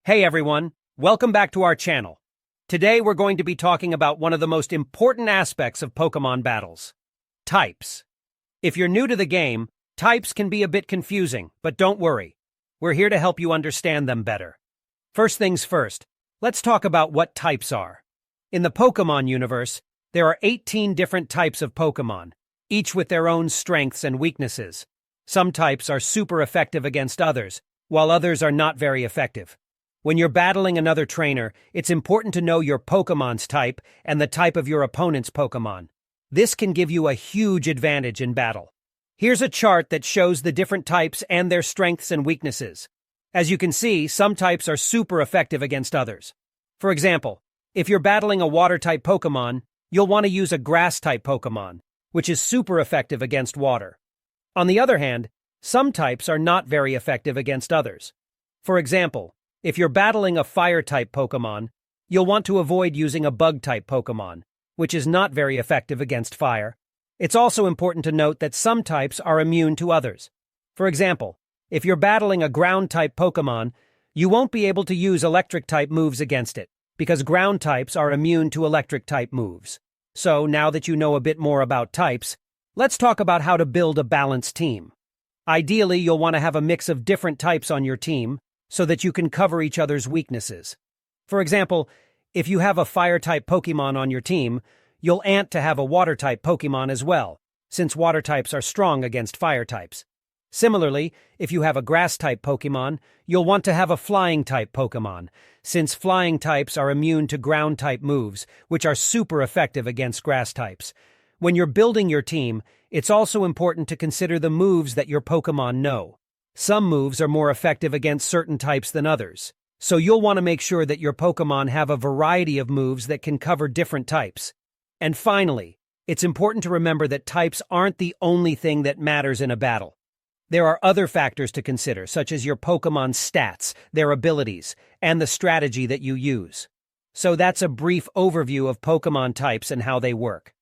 Hey everyone, welcome back to our channel. Today we're going to be talking about one of the most important aspects of Pokemon battles: types. If you're new to the game, types can be a bit confusing, but don't worry. We're here to help you understand them better. First things first, let's talk about what types are. In the Pokemon universe, there are 18 different types of Pokemon, each with their own strengths and weaknesses. Some types are super effective against others, while others are not very effective. When you're battling another trainer, it's important to know your Pokemon's type and the type of your opponent's Pokemon. This can give you a huge advantage in battle. Here's a chart that shows the different types and their strengths and weaknesses. As you can see, some types are super effective against others. For example, if you're battling a water-type Pokemon, you'll want to use a grass-type Pokemon, which is super effective against water. On the other hand, some types are not very effective against others. For example, if you're battling a fire-type Pokemon, you'll want to avoid using a bug-type Pokemon, which is not very effective against fire. It's also important to note that some types are immune to others. For example, if you're battling a ground-type Pokemon, you won't be able to use electric-type moves against it, because ground types are immune to electric-type moves. So, now that you know a bit more about types, let's talk about how to build a balanced team. Ideally, you'll want to have a mix of different types on your team, so that you can cover each other's weaknesses. For example, if you have a fire-type Pokemon on your team, you'll want to have a water-type Pokemon as well, since water types are strong against fire types. Similarly, if you have a grass-type Pokemon, you'll want to have a flying-type Pokemon, since flying types are immune to ground-type moves, which are super effective against grass types. When you're building your team, it's also important to consider the moves that your Pokemon know. Some moves are more effective against certain types than others, so you'll want to make sure that your Pokemon have a variety of moves that can cover different types. And finally, it's important to remember that types aren't the only thing that matters in a battle. There are other factors to consider, such as your Pokemon's stats, their abilities, and the strategy that you use. So that's a brief overview of Pokemon types and how they work.